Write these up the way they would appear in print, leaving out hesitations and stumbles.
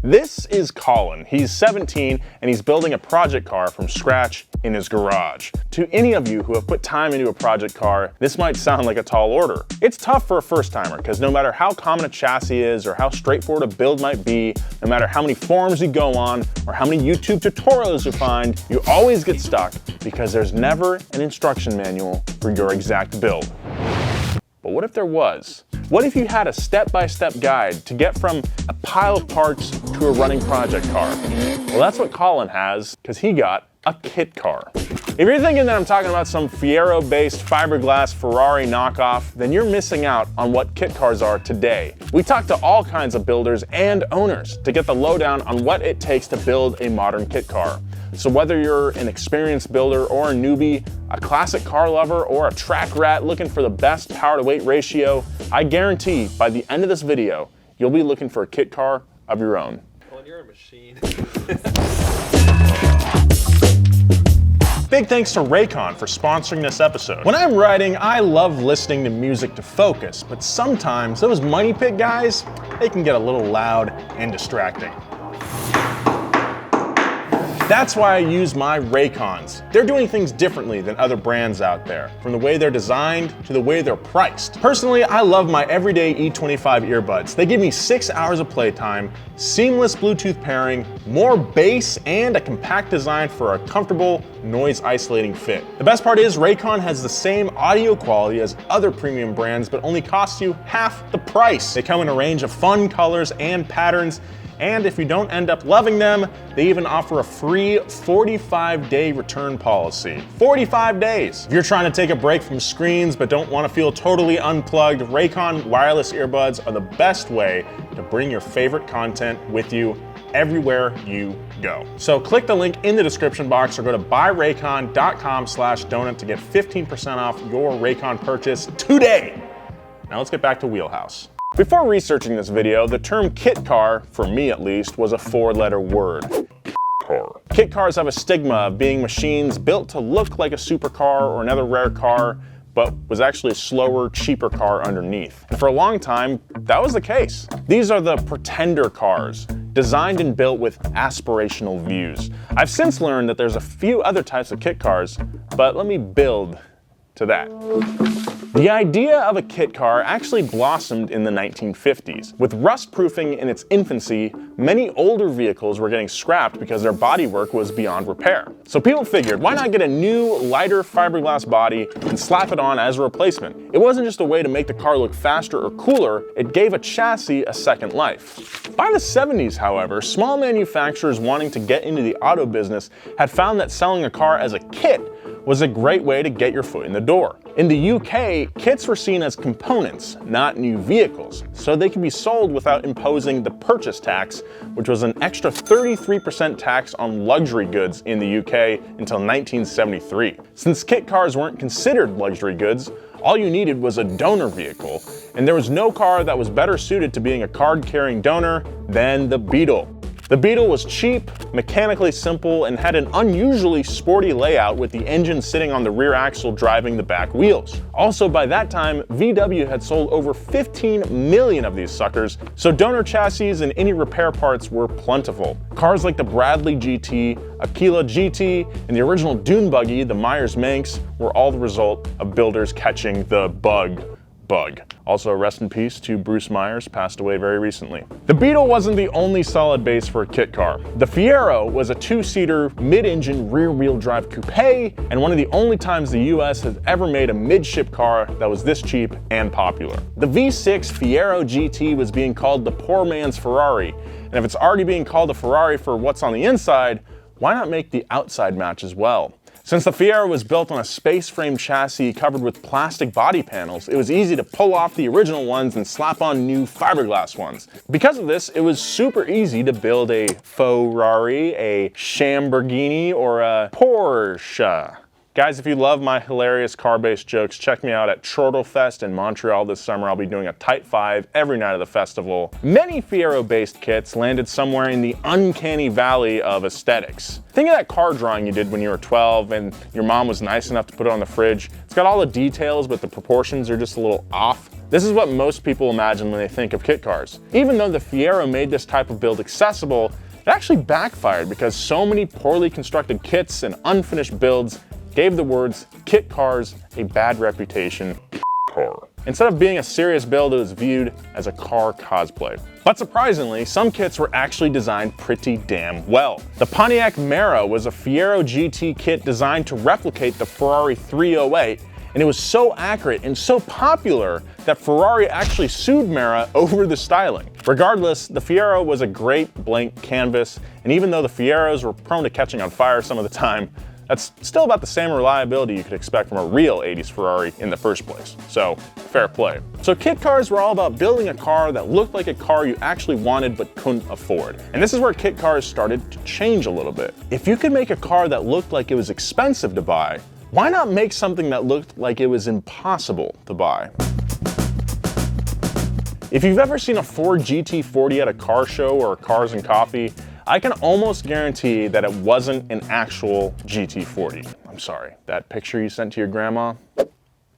This is Colin. He's 17 and he's building a project car from scratch in his garage. To any of you who have put time into a project car, this might sound like a tall order. It's tough for a first-timer because no matter how common a chassis is or how straightforward a build might be, no matter how many forums you go on or how many YouTube tutorials you find, you always get stuck because there's never an instruction manual for your exact build. But what if there was? What if you had a step-by-step guide to get from a pile of parts to a running project car? Well, that's what Colin has, because he got a kit car. If you're thinking that I'm talking about some Fiero-based fiberglass Ferrari knockoff, then you're missing out on what kit cars are today. We talked to all kinds of builders and owners to get the lowdown on what it takes to build a modern kit car. So whether you're an experienced builder or a newbie, a classic car lover, or a track rat looking for the best power to weight ratio, I guarantee by the end of this video, you'll be looking for a kit car of your own. Well, you're a machine. Big thanks to Raycon for sponsoring this episode. When I'm writing, I love listening to music to focus, but sometimes those money pit guys, they can get a little loud and distracting. That's why I use my Raycons. They're doing things differently than other brands out there, from the way they're designed to the way they're priced. Personally, I love my everyday E25 earbuds. They give me 6 hours of playtime, seamless Bluetooth pairing, more bass, and a compact design for a comfortable, noise-isolating fit. The best part is Raycon has the same audio quality as other premium brands, but only costs you half the price. They come in a range of fun colors and patterns, and if you don't end up loving them, they even offer a free 45-day return policy. 45 days! If you're trying to take a break from screens but don't want to feel totally unplugged, Raycon wireless earbuds are the best way to bring your favorite content with you everywhere you go. So click the link in the description box or go to buyraycon.com/donut to get 15% off your Raycon purchase today. Now let's get back to Wheelhouse. Before researching this video, the term kit car, for me at least, was a 4-letter word. Kit cars have a stigma of being machines built to look like a supercar or another rare car, but was actually a slower, cheaper car underneath. And for a long time, that was the case. These are the pretender cars, designed and built with aspirational views. I've since learned that there's a few other types of kit cars, but let me build to that. The idea of a kit car actually blossomed in the 1950s. With rust-proofing in its infancy, many older vehicles were getting scrapped because their bodywork was beyond repair. So people figured, why not get a new, lighter fiberglass body and slap it on as a replacement? It wasn't just a way to make the car look faster or cooler, it gave a chassis a second life. By the 70s, however, small manufacturers wanting to get into the auto business had found that selling a car as a kit was a great way to get your foot in the door. In the UK, kits were seen as components, not new vehicles, so they could be sold without imposing the purchase tax, which was an extra 33% tax on luxury goods in the UK until 1973. Since kit cars weren't considered luxury goods, all you needed was a donor vehicle, and there was no car that was better suited to being a card-carrying donor than the Beetle. The Beetle was cheap, mechanically simple, and had an unusually sporty layout with the engine sitting on the rear axle driving the back wheels. Also, by that time, VW had sold over 15 million of these suckers, so donor chassis and any repair parts were plentiful. Cars like the Bradley GT, Aquila GT, and the original dune buggy, the Myers Manx, were all the result of builders catching the bug. Also, rest in peace to Bruce Myers, passed away very recently. The Beetle wasn't the only solid base for a kit car. The Fiero was a 2-seater, mid-engine, rear-wheel drive coupe, and one of the only times the US has ever made a midship car that was this cheap and popular. The V6 Fiero GT was being called the poor man's Ferrari, and if it's already being called a Ferrari for what's on the inside, why not make the outside match as well? Since the Fiero was built on a space frame chassis covered with plastic body panels, it was easy to pull off the original ones and slap on new fiberglass ones. Because of this, it was super easy to build a Ferrari, a Shamborghini, or a Porsche. Guys, if you love my hilarious car-based jokes, check me out at Chortlefest in Montreal this summer. I'll be doing a Type 5 every night of the festival. Many Fiero-based kits landed somewhere in the uncanny valley of aesthetics. Think of that car drawing you did when you were 12 and your mom was nice enough to put it on the fridge. It's got all the details, but the proportions are just a little off. This is what most people imagine when they think of kit cars. Even though the Fiero made this type of build accessible, it actually backfired because so many poorly constructed kits and unfinished builds gave the words kit cars a bad reputation. Instead of being a serious build, it was viewed as a car cosplay. But surprisingly, some kits were actually designed pretty damn well. The Pontiac Mara was a Fiero GT kit designed to replicate the Ferrari 308, and it was so accurate and so popular that Ferrari actually sued Mara over the styling. Regardless, the Fiero was a great blank canvas, and even though the Fieros were prone to catching on fire some of the time, that's still about the same reliability you could expect from a real 80s Ferrari in the first place. So, fair play. So kit cars were all about building a car that looked like a car you actually wanted but couldn't afford. And this is where kit cars started to change a little bit. If you could make a car that looked like it was expensive to buy, why not make something that looked like it was impossible to buy? If you've ever seen a Ford GT40 at a car show or Cars and Coffee, I can almost guarantee that it wasn't an actual GT40. I'm sorry, that picture you sent to your grandma, it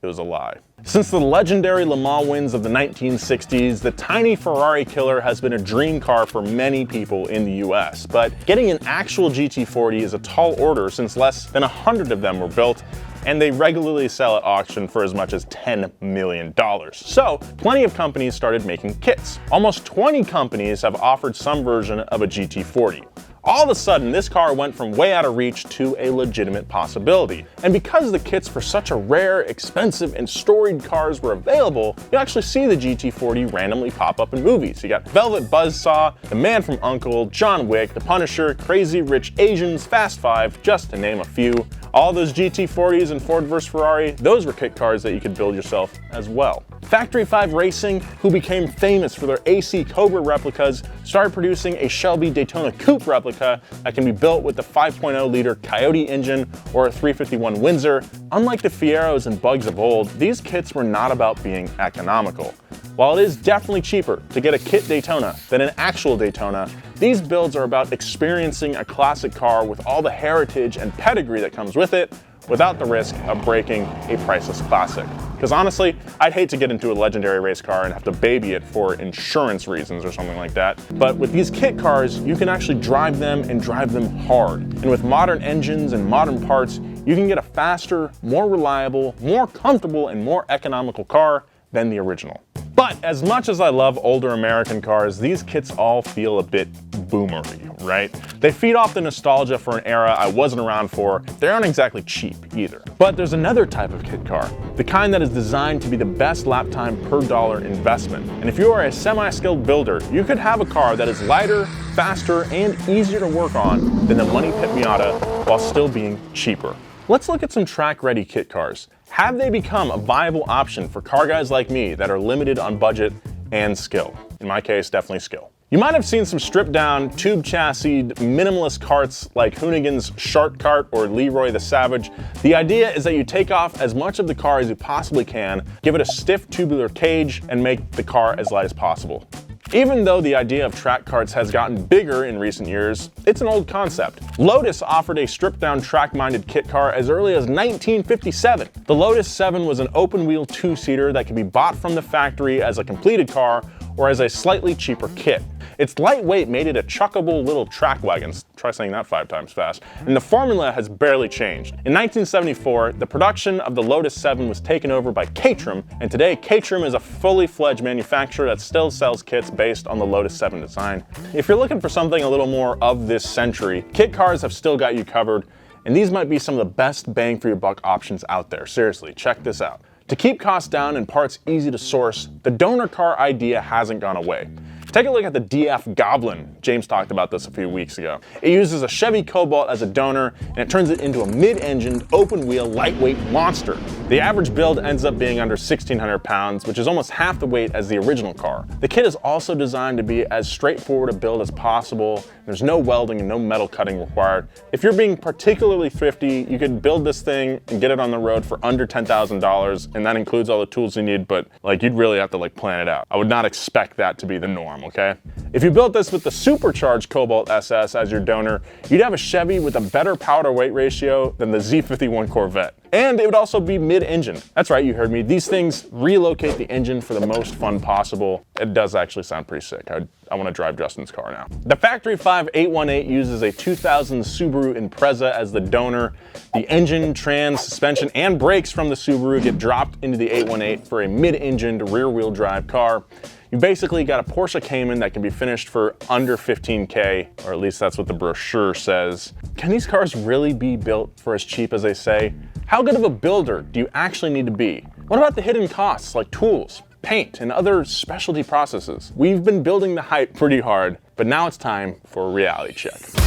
was a lie. Since the legendary Le Mans wins of the 1960s, the tiny Ferrari killer has been a dream car for many people in the US. But getting an actual GT40 is a tall order since less than 100 of them were built, and they regularly sell at auction for as much as $10 million. So plenty of companies started making kits. Almost 20 companies have offered some version of a GT40. All of a sudden, this car went from way out of reach to a legitimate possibility. And because the kits for such a rare, expensive, and storied cars were available, you actually see the GT40 randomly pop up in movies. You got Velvet Buzzsaw, The Man from U.N.C.L.E., John Wick, The Punisher, Crazy Rich Asians, Fast Five, just to name a few. All those GT40s and Ford vs Ferrari, those were kit cars that you could build yourself as well. Factory 5 Racing, who became famous for their AC Cobra replicas, started producing a Shelby Daytona Coupe replica that can be built with the 5.0-liter Coyote engine or a 351 Windsor. Unlike the Fieros and Bugs of old, these kits were not about being economical. While it is definitely cheaper to get a kit Daytona than an actual Daytona, these builds are about experiencing a classic car with all the heritage and pedigree that comes with it, without the risk of breaking a priceless classic. Because honestly, I'd hate to get into a legendary race car and have to baby it for insurance reasons or something like that. But with these kit cars, you can actually drive them and drive them hard. And with modern engines and modern parts, you can get a faster, more reliable, more comfortable, and more economical car than the original. But as much as I love older American cars, these kits all feel a bit boomery, right? They feed off the nostalgia for an era I wasn't around for. They aren't exactly cheap either. But there's another type of kit car, the kind that is designed to be the best lap time per dollar investment. And if you are a semi-skilled builder, you could have a car that is lighter, faster, and easier to work on than the Money Pit Miata while still being cheaper. Let's look at some track-ready kit cars. Have they become a viable option for car guys like me that are limited on budget and skill? In my case, definitely skill. You might have seen some stripped-down, tube-chassised, minimalist carts like Hoonigan's Shark Cart or Leroy the Savage. The idea is that you take off as much of the car as you possibly can, give it a stiff tubular cage, and make the car as light as possible. Even though the idea of track carts has gotten bigger in recent years, it's an old concept. Lotus offered a stripped-down track-minded kit car as early as 1957. The Lotus 7 was an open-wheel two-seater that could be bought from the factory as a completed car or as a slightly cheaper kit. Its lightweight made it a chuckable little track wagon. Try saying that 5 times fast. And the formula has barely changed. In 1974, the production of the Lotus 7 was taken over by Caterham, and today Caterham is a fully fledged manufacturer that still sells kits based on the Lotus 7 design. If you're looking for something a little more of this century, kit cars have still got you covered, and these might be some of the best bang for your buck options out there. Seriously, check this out. To keep costs down and parts easy to source, the donor car idea hasn't gone away. Take a look at the DF Goblin. James talked about this a few weeks ago. It uses a Chevy Cobalt as a donor, and it turns it into a mid-engined, open-wheel, lightweight monster. The average build ends up being under 1,600 pounds, which is almost half the weight as the original car. The kit is also designed to be as straightforward a build as possible. There's no welding and no metal cutting required. If you're being particularly thrifty, you could build this thing and get it on the road for under $10,000, and that includes all the tools you need, but you'd really have to plan it out. I would not expect that to be the norm. okay? If you built this with the supercharged Cobalt SS as your donor, you'd have a Chevy with a better power to weight ratio than the Z51 Corvette. And it would also be mid-engine. That's right, you heard me. These things relocate the engine for the most fun possible. It does actually sound pretty sick. I want to drive Justin's car now. The Factory 5 818 uses a 2000 Subaru Impreza as the donor. The engine, trans, suspension, and brakes from the Subaru get dropped into the 818 for a mid-engined rear-wheel drive car. You basically got a Porsche Cayman that can be finished for under 15K, or at least that's what the brochure says. Can these cars really be built for as cheap as they say? How good of a builder do you actually need to be? What about the hidden costs like tools, paint, and other specialty processes? We've been building the hype pretty hard, but now it's time for a reality check. The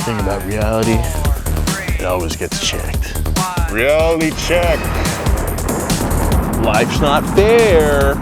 thing about reality, it always gets checked. Reality check. Life's not fair.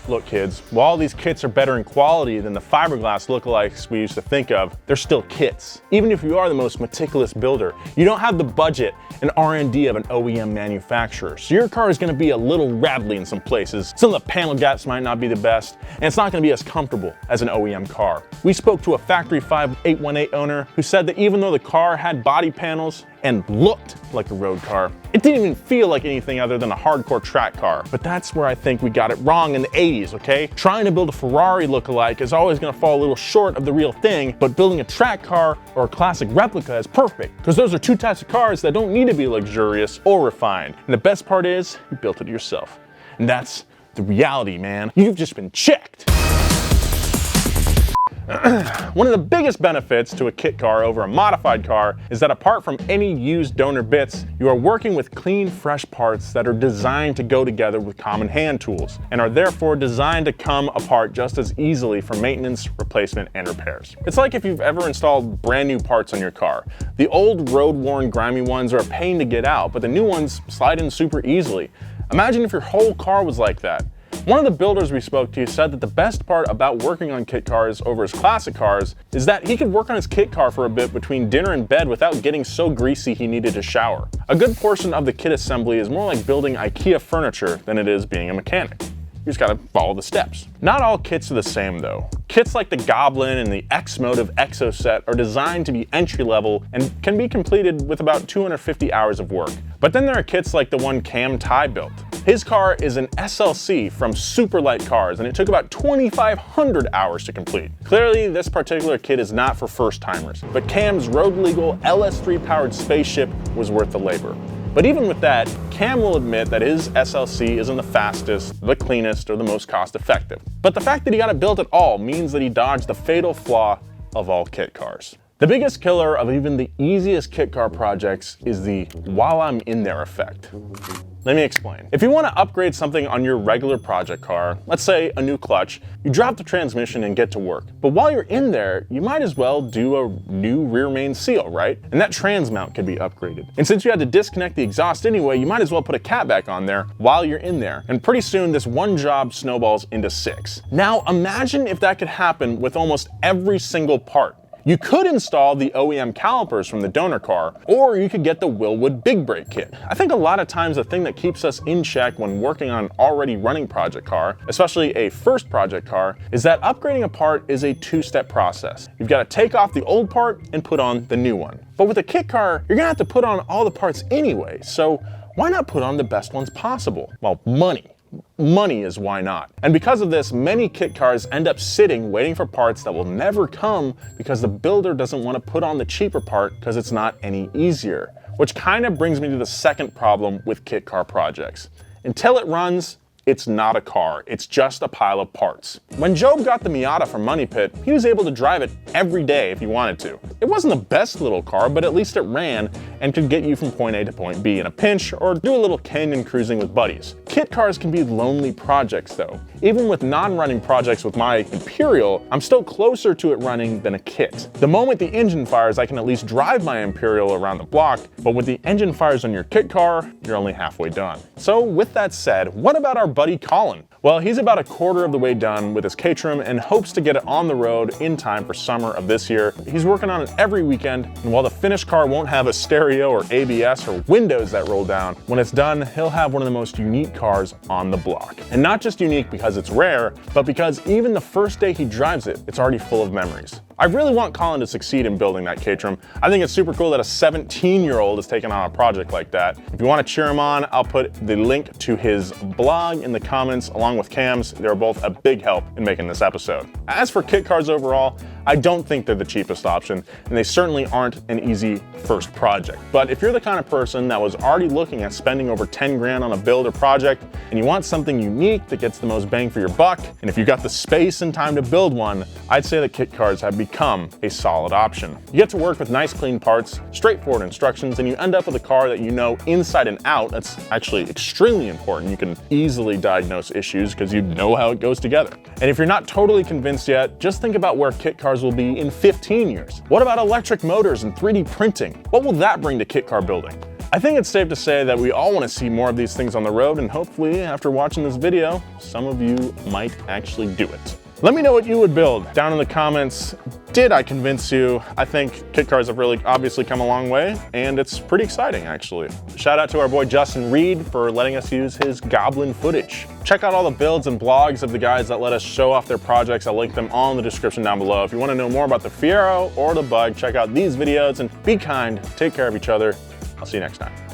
Look kids, while these kits are better in quality than the fiberglass lookalikes we used to think of, they're still kits. Even if you are the most meticulous builder, you don't have the budget and R&D of an OEM manufacturer. So your car is gonna be a little rattly in some places. Some of the panel gaps might not be the best, and it's not gonna be as comfortable as an OEM car. We spoke to a Factory 5 818 owner who said that even though the car had body panels and looked like a road car, it didn't even feel like anything other than a hardcore track car. But that's where I think we got it wrong in the 80s, okay? Trying to build a Ferrari lookalike is always gonna fall a little short of the real thing, but building a track car or a classic replica is perfect, because those are two types of cars that don't need to be luxurious or refined. And the best part is, you built it yourself. And that's the reality, man. You've just been checked. One of the biggest benefits to a kit car over a modified car is that apart from any used donor bits, you are working with clean, fresh parts that are designed to go together with common hand tools and are therefore designed to come apart just as easily for maintenance, replacement, and repairs. It's like if you've ever installed brand new parts on your car. The old road-worn, grimy ones are a pain to get out, but the new ones slide in super easily. Imagine if your whole car was like that. One of the builders we spoke to said that the best part about working on kit cars over his classic cars is that he could work on his kit car for a bit between dinner and bed without getting so greasy he needed to shower. A good portion of the kit assembly is more like building IKEA furniture than it is being a mechanic. You just gotta follow the steps. Not all kits are the same though. Kits like the Goblin and the X-Motive Exo set are designed to be entry level and can be completed with about 250 hours of work. But then there are kits like the one Cam Ty built. His car is an SLC from Superlite Cars and it took about 2,500 hours to complete. Clearly this particular kit is not for first timers, but Cam's road legal LS3 powered spaceship was worth the labor. But even with that, Cam will admit that his SLC isn't the fastest, the cleanest, or the most cost effective. But the fact that he got it built at all means that he dodged the fatal flaw of all kit cars. The biggest killer of even the easiest kit car projects is the while I'm in there effect. Let me explain. If you want to upgrade something on your regular project car, let's say a new clutch, you drop the transmission and get to work. But while you're in there, you might as well do a new rear main seal, right? And that trans mount can be upgraded. And since you had to disconnect the exhaust anyway, you might as well put a cat back on there while you're in there. And pretty soon this one job snowballs into 6. Now imagine if that could happen with almost every single part. You could install the OEM calipers from the donor car, or you could get the Wilwood Big Brake Kit. I think a lot of times the thing that keeps us in check when working on an already running project car, especially a first project car, is that upgrading a part is a 2-step process. You've got to take off the old part and put on the new one. But with a kit car, you're gonna have to put on all the parts anyway, so why not put on the best ones possible? Well, money is why not. And because of this, many kit cars end up sitting waiting for parts that will never come because the builder doesn't want to put on the cheaper part because it's not any easier. Which kind of brings me to the second problem with kit car projects. Until it runs, it's not a car, it's just a pile of parts. When Job got the Miata from Money Pit, he was able to drive it every day if he wanted to. It wasn't the best little car, but at least it ran and could get you from point A to point B in a pinch or do a little canyon cruising with buddies. Kit cars can be lonely projects though. Even with non-running projects with my Imperial, I'm still closer to it running than a kit. The moment the engine fires, I can at least drive my Imperial around the block, but when the engine fires on your kit car, you're only halfway done. So with that said, what about our buddy Colin. Well, he's about a quarter of the way done with his K-Trim and hopes to get it on the road in time for summer of this year. He's working on it every weekend, and while the finished car won't have a stereo or ABS or windows that roll down, when it's done, he'll have one of the most unique cars on the block. And not just unique because it's rare, but because even the first day he drives it, it's already full of memories. I really want Colin to succeed in building that K-Trim. I think it's super cool that a 17-year-old is taking on a project like that. If you want to cheer him on, I'll put the link to his blog in the comments along with Cam's. They're both a big help in making this episode. As for kit cars overall, I don't think they're the cheapest option, and they certainly aren't an easy first project. But if you're the kind of person that was already looking at spending over 10 grand on a build or project, and you want something unique that gets the most bang for your buck, and if you got the space and time to build one, I'd say that kit cars have become a solid option. You get to work with nice clean parts, straightforward instructions, and you end up with a car that you know inside and out. That's actually extremely important. You can easily diagnose issues because you know how it goes together. And if you're not totally convinced yet, just think about where kit cars will be in 15 years. What about electric motors and 3D printing? What will that bring to kit car building? I think it's safe to say that we all want to see more of these things on the road, and hopefully after watching this video, some of you might actually do it. Let me know what you would build down in the comments. Did I convince you? I think kit cars have really obviously come a long way, and it's pretty exciting actually. Shout out to our boy Justin Reed for letting us use his Goblin footage. Check out all the builds and blogs of the guys that let us show off their projects. I'll link them all in the description down below. If you want to know more about the Fiero or the Bug, check out these videos, and be kind, take care of each other. I'll see you next time.